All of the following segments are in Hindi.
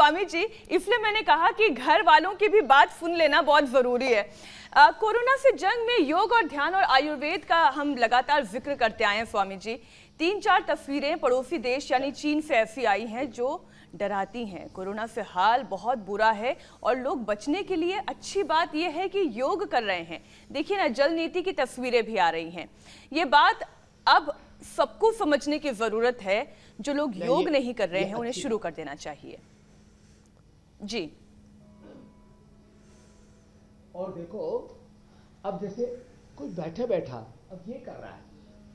स्वामी जी, इसलिए मैंने कहा कि घर वालों की भी बात सुन लेना बहुत जरूरी है। कोरोना से जंग में योग और ध्यान और आयुर्वेद का हम लगातार जिक्र करते आए हैं स्वामी जी। 3-4 तस्वीरें पड़ोसी देश यानी चीन से ऐसी आई हैं जो डराती हैं। कोरोना से हाल बहुत बुरा है और लोग बचने के लिए अच्छी बात यह है कि योग कर रहे हैं। देखिए ना, जल नीति की तस्वीरें भी आ रही हैं। ये बात अब सबको समझने की जरूरत है। जो लोग योग नहीं कर रहे हैं उन्हें शुरू कर देना चाहिए जी। और देखो, अब जैसे कोई बैठा बैठा अब ये कर रहा है,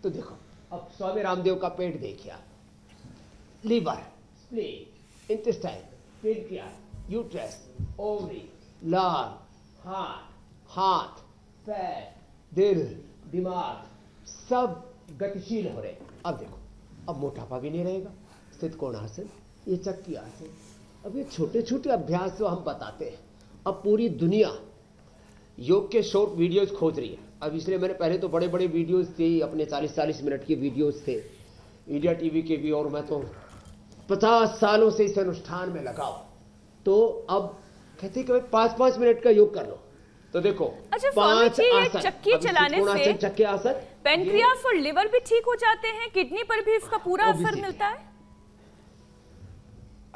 तो देखो अब स्वामी रामदेव का पेट देखिए, liver, spleen, intestine, pancreas, uterus, ovary, लार, हाथ, पैर, दिल, दिमाग सब गतिशील हो रहे। अब देखो, अब मोटापा भी नहीं रहेगा। स्थित कोणासन, ये चक्की आसन, अब ये छोटे छोटे अभ्यास जो हम बताते हैं, अब पूरी दुनिया योग के शॉर्ट वीडियोस खोज रही है। अब इसलिए मैंने पहले तो बड़े बड़े वीडियोस थे, अपने 40-40 मिनट के वीडियोस थे इंडिया टीवी के भी, और मैं तो 50 सालों से इस अनुष्ठान में लगा हूं। तो अब कहते कि 5-5 मिनट का योग कर लो। तो देखो, अच्छा स्वामी जी, ये चक्की चलाने से चक्की आसन, पेनक्रियास और लिवर भी ठीक हो जाते हैं, किडनी पर भी इसका पूरा असर मिलता है।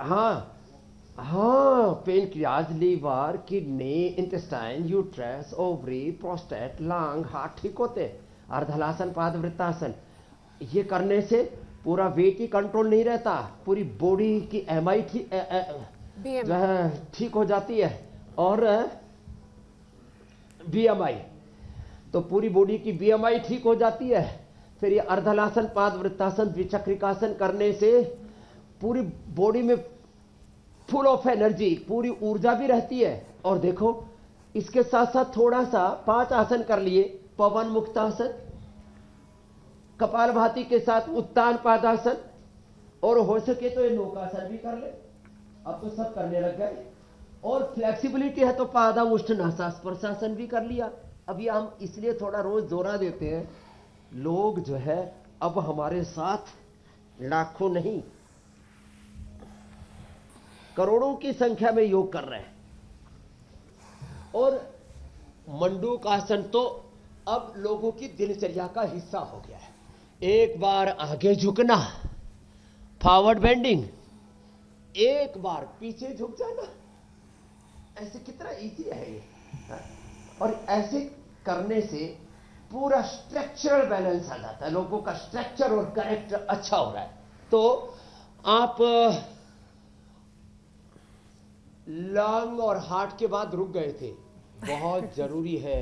हाँ, pancreas, liver, kidney, intestine, uterus, ovary, prostate, lung, heart ठीक होते हैं। अर्धलासन, पादवृत्तासन, ये करने से पूरा वेट ही कंट्रोल नहीं रहता, पूरी बॉडी की एमआई ठीक हो जाती है, और बीएमआई, तो पूरी बॉडी की बीएमआई ठीक हो जाती है। फिर ये अर्धलासन, पादवृत्तासन, द्विचक्रिकासन करने से पूरी बॉडी में फुल ऑफ एनर्जी, पूरी ऊर्जा भी रहती है। और देखो, इसके साथ साथ थोड़ा सा 5 आसन कर लिए, पवन मुक्तासन, कपालभाति के साथ उत्तान पादासन, और हो सके तो ये नौकासन भी कर ले। अब तो सब करने लग गए। और फ्लेक्सिबिलिटी है तो पादामुष्ठ नासास्पर्शासन भी कर लिया। अभी हम इसलिए थोड़ा रोज दोहरा देते हैं, लोग जो है अब हमारे साथ लाखों नहीं करोड़ों की संख्या में योग कर रहे हैं। और मंडूकासन तो अब लोगों की दिनचर्या का हिस्सा हो गया है। एक बार आगे झुकना, फॉरवर्ड बेंडिंग, एक बार पीछे झुक जाना, ऐसे कितना इजी है ये। और ऐसे करने से पूरा स्ट्रक्चरल बैलेंस आ जाता है, लोगों का स्ट्रक्चर और कैरेक्टर अच्छा हो रहा है। तो आप लंग और हार्ट के बाद रुक गए थे। बहुत जरूरी है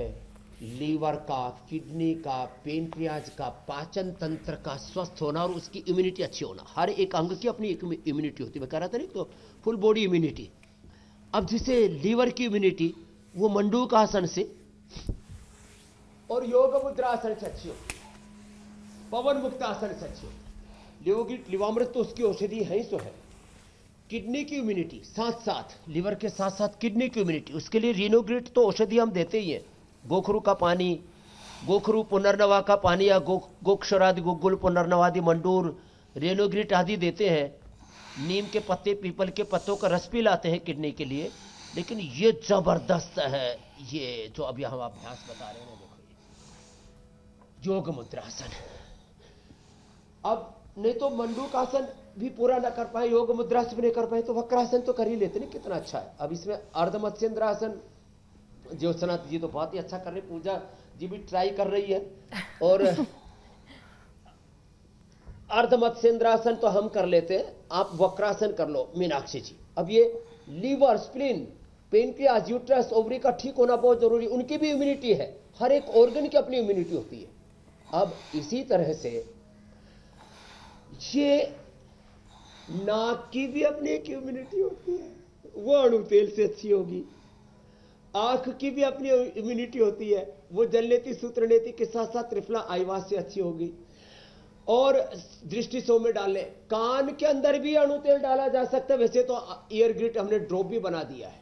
लीवर का, किडनी का, पेनक्रियाज का, पाचन तंत्र का स्वस्थ होना और उसकी इम्यूनिटी अच्छी होना। हर एक अंग की अपनी एक इम्यूनिटी होती है, मैं कह रहा था नहीं, तो फुल बॉडी इम्यूनिटी। अब जैसे लीवर की इम्यूनिटी वो मंडूक आसन से और योग मुद्रासन से अच्छी होती है, पवन मुक्त आसन से अच्छी होती है। लिवामृत तो उसकी औषधि है ही सो है। किडनी की इम्यूनिटी, साथ साथ लीवर के साथ साथ किडनी की इम्यूनिटी, उसके लिए रिनोग्रिट तो औषधि हम देते ही हैं। गोखरू का पानी, गोखरू पुनर्नवा का पानी, या गोक्षरादि, गुग्गुल, पुनर्नवादि, मंडूर, रेनोग्रिट आदि देते हैं। नीम के पत्ते, पीपल के पत्तों का रस भी लाते हैं किडनी के लिए। लेकिन ये जबरदस्त है, ये जो अभी हम अभ्यास बता रहे हैं, देखो योग मुद्रासन। अब नहीं तो मंडूकासन भी पूरा ना कर पाए, योग मुद्रा से भी नहीं कर पाए, तो वक्रासन तो कर ही लेते नहीं, कितना अच्छा है। अब इसमें अर्धमत्स्येंद्रासन, ज्योत्सना जी तो बहुत ही अच्छा कर रही, पूजा जी भी ट्राई कर रही है। और अर्धमत्स्येंद्रासन तो हम कर लेते हैं, आप वक्रासन कर लो मीनाक्षी जी। अब ये liver, spleen, pancreas, uterus, ovary का ठीक होना बहुत जरूरी, उनकी भी इम्यूनिटी है। हर एक ऑर्गन की अपनी इम्यूनिटी होती है। अब इसी तरह से ये नाक की भी अपनी एक इम्यूनिटी होती है, वो अणु तेल से अच्छी होगी। आंख की भी अपनी इम्यूनिटी होती है, वो जलनेति सूत्रनेति के साथ साथ त्रिफला आईवास से अच्छी होगी। और दृष्टि सो में डालें, कान के अंदर भी अणु तेल डाला जा सकता है। वैसे तो ईयर ग्रिट हमने ड्रॉप भी बना दिया है,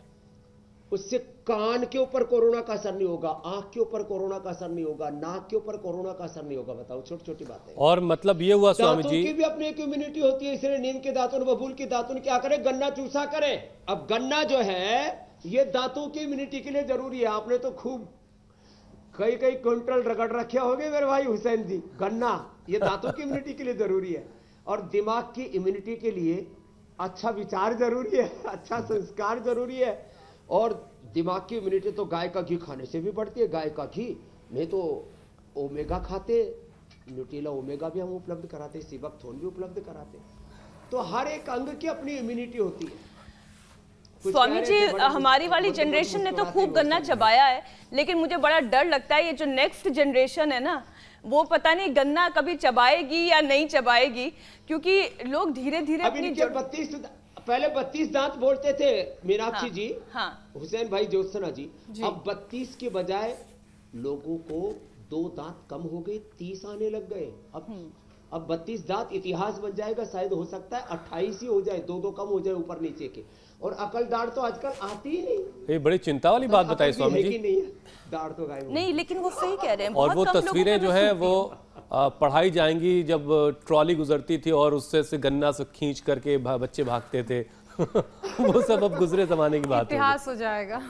उससे कान के ऊपर कोरोना का असर नहीं होगा, आंख के ऊपर कोरोना का असर नहीं होगा, नाक के ऊपर कोरोना का असर नहीं होगा। बताओ, छोटी छोटी बातें। और मतलब ये हुआ स्वामी जी, दांतों की भी अपनी एक इम्यूनिटी होती है, इसलिए नीम के दातुन, बबूल के दातुन क्या करें, गन्ना चूसा करें। अब गन्ना जो है ये दांतों की इम्यूनिटी के लिए जरूरी है। आपने तो खूब कई कई क्विंटल रगड़ रखे होंगे मेरे भाई हुसैन जी। गन्ना ये दांतों की इम्यूनिटी के लिए जरूरी है, और दिमाग की इम्यूनिटी के लिए अच्छा विचार जरूरी है, अच्छा संस्कार जरूरी है। और दिमाग की इम्यूनिटी तो गाय का घी खाने से भी बढ़ती है। गाय का घी नहीं तो ओमेगा खाते, न्यूट्रीला ओमेगा भी हम उपलब्ध कराते, सीबकथोन भी उपलब्ध कराते। तो हर एक अंग की अपनी इम्यूनिटी होती है। स्वामी जी, हमारी वाली जनरेशन ने तो खूब गन्ना चबाया है, लेकिन मुझे बड़ा डर लगता है ये जो नेक्स्ट जनरेशन है ना, वो पता नहीं गन्ना कभी चबाएगी या नहीं चबाएगी, क्योंकि लोग धीरे धीरे अपनी पहले 32 दांत बोलते थे मीनाक्षी हाँ, जी, हाँ। हुसैन भाई, ज्योत्सना जी। अब 32 के बजाय लोगों को 2 दांत कम हो गए, 30 आने लग गए। अब 32 दांत इतिहास बन जाएगा, शायद हो सकता है 28 ही हो जाए, 2 कम हो जाए ऊपर नीचे के। और अकल दाढ़ तो आजकल आती ही नहीं। ये बड़ी चिंता वाली बात बताई स्वामी जी। नहीं है, दाढ़ तो गायब नहीं, लेकिन वो सही कह रहे हैं। और वो तस्वीरें जो है वो पढ़ाई जाएंगी, जब ट्रॉली गुजरती थी और उससे से गन्ना से खींच करके बच्चे भागते थे वो सब अब गुजरे जमाने की बात है, इतिहास हो जाएगा।